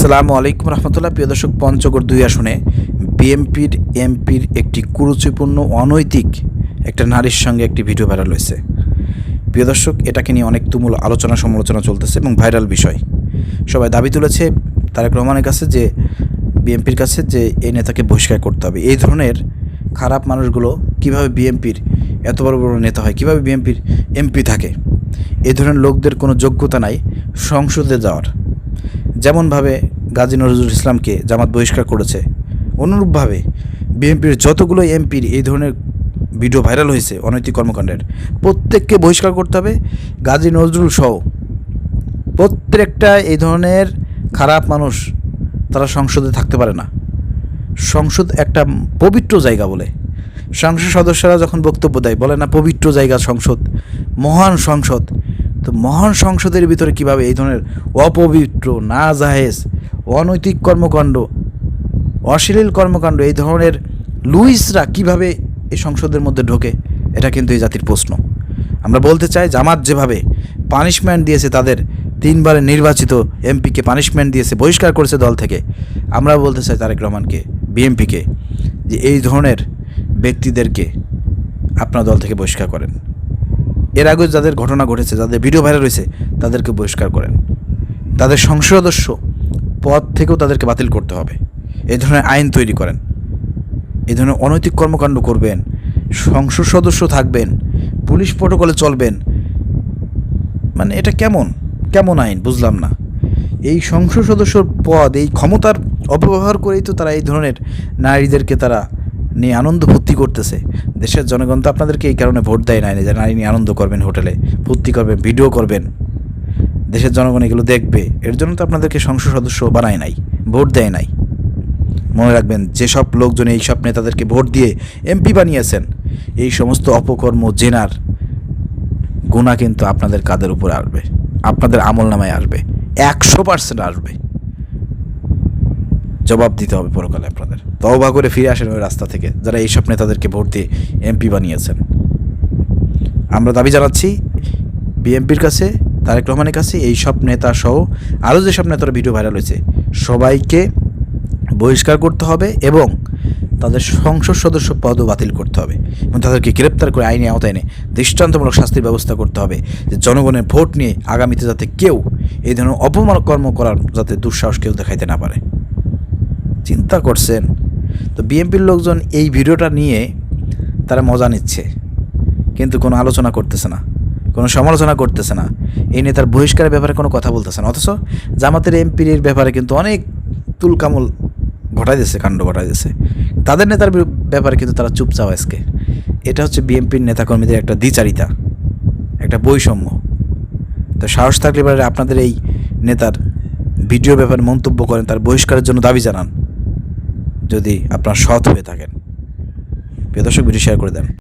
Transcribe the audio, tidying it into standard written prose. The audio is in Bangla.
আসসালামু আলাইকুম রহমতুল্লাহ। প্রিয় দর্শক, পঞ্চগড় 2 আসনে বিএনপির এমপির একটি কুরুচিপূর্ণ অনৈতিক একটা নারীর সঙ্গে একটি ভিডিও ভাইরাল হয়েছে। প্রিয় দর্শক, এটাকে নিয়ে অনেক তুমুল আলোচনা সমালোচনা চলতেছে এবং ভাইরাল বিষয়। সবাই দাবি তুলেছে তারেক রহমানের কাছে যে বিএনপির কাছে যে এই নেতাকে বহিষ্কার করতে হবে। এই ধরনের খারাপ মানুষগুলো কিভাবে বিএনপির এত বড় বড় নেতা হয়, কিভাবে বিএনপির এমপি থাকে? এই ধরনের লোকদের কোনো যোগ্যতা নাই সংসদে যাওয়ার। যেমনভাবে গাজী নজরুল ইসলামকে জামাত বহিষ্কার করেছে, অনুরূপভাবে বিএনপির যতগুলো এমপির এই ধরনের ভিডিও ভাইরাল হয়েছে অনৈতিক কর্মকাণ্ডের, প্রত্যেককে বহিষ্কার করতে হবে। গাজী নজরুল সহ প্রত্যেকটা এই ধরনের খারাপ মানুষ তারা সংসদে থাকতে পারে না। সংসদ একটা পবিত্র জায়গা বলে সংসদ সদস্যরা যখন বক্তব্য দেয় বলে না পবিত্র জায়গা সংসদ, মহান সংসদ। তো মহান সংসদের ভিতরে কিভাবে এই ধরনের অপবিত্র, নাজায়েজ, অনৈতিক কর্মকাণ্ড, অশ্লীল কর্মকাণ্ড, এই ধরনের লুইসরা কিভাবে এই সংসদের মধ্যে ঢোকে? এটা কিন্তু এই জাতির প্রশ্ন। আমরা বলতে চাই, জামাত যেভাবে পানিশমেন্ট দিয়েছে তাদের 3 বারের নির্বাচিত এমপিকে পানিশমেন্ট দিয়েছে, বহিষ্কার করেছে দল থেকে, আমরা বলতে চাই তারেক রহমানকে, বিএনপিকে, যে এই ধরনের ব্যক্তিদেরকে আপনার দল থেকে বহিষ্কার করেন। এর আগে যাদের ঘটনা ঘটেছে, যাদের ভিডিও ভাইরাল হয়েছে, তাদেরকে বহিষ্কার করেন। তাদের সংসদ সদস্য পদ থেকেও তাদেরকে বাতিল করতে হবে। এই ধরনের আইন তৈরি করেন। এই ধরনের অনৈতিক কর্মকাণ্ড করবেন, সংসদ সদস্য থাকবেন, পুলিশ প্রটোকলে চলবেন, মানে এটা কেমন আইন বুঝলাম না। এই সংসদ সদস্যর পদ, এই ক্ষমতার অপব্যবহার করেই তো তারা এই ধরনের নারীদেরকে তারা নিয়ে আনন্দ ফুর্তি করতেছে। দেশের জনগণ তো আপনাদেরকে এই কারণে ভোট দেয় নাই যে নারী নিয়ে আনন্দ করবেন, হোটেলে ফুর্তি করবেন, ভিডিও করবেন, দেশের জনগণ এগুলো দেখবে। এর জন্য তো আপনাদেরকে সংসদ সদস্য বানায় নাই, ভোট দেয় নাই। মনে রাখবেন, যেসব লোকজন এইসব নেতাদেরকে ভোট দিয়ে এমপি বানিয়েছেন, এই সমস্ত অপকর্ম জেনার গুণা কিন্তু আপনাদের কাঁধের উপর আসবে, আপনাদের আমল নামায় আসবে, 100% আসবে। জবাব দিতে হবে পরকালে আপনাদের। তওবা করে ফিরে আসেন ওই রাস্তা থেকে, যারা এইসব নেতাদেরকে ভোট দিয়ে এমপি বানিয়েছেন। আমরা দাবি জানাচ্ছি বিএনপির কাছে, তারেক রহমানের কাছে, এইসব নেতা সহ আরও যেসব নেতারা ভিডিও ভাইরাল হয়েছে সবাইকে বহিষ্কার করতে হবে এবং তাদের সংসদ সদস্য পদও বাতিল করতে হবে এবং তাদেরকে গ্রেপ্তার করে আইনি আওতায় এনে দৃষ্টান্তমূলক শাস্তির ব্যবস্থা করতে হবে, যে জনগণের ভোট নিয়ে আগামীতে যাতে কেউ এই ধরনের অপকর্ম করার যাতে দুঃসাহস কেউ দেখাইতে না পারে। চিন্তা করছেন? তো বিএনপির লোকজন এই ভিডিওটা নিয়ে তারা মজা নিচ্ছে, কিন্তু কোনো আলোচনা করতেছে না, কোনো সমালোচনা করতেছে না, এই নেতার বহিষ্কারের ব্যাপারে কোনো কথা বলতেছে না। অথচ জামাতের এমপির এর ব্যাপারে কিন্তু অনেক তুলকামল ঘটাই দিচ্ছে, কাণ্ড ঘটাই দিচ্ছে। তাদের নেতার ব্যাপারে কিন্তু তারা চুপচাপ আজকে। এটা হচ্ছে বিএনপির নেতাকর্মীদের একটা দ্বিচারিতা, একটা বৈষম্য। তো সাহস থাকলে এবারে আপনাদের এই নেতার ভিডিও ব্যাপারে মন্তব্য করেন, তার বহিষ্কারের জন্য দাবি জানান, যদি আপনার সৎ হয়ে থাকেন। প্রিয় দর্শক, ভিডিও শেয়ার করে দেন।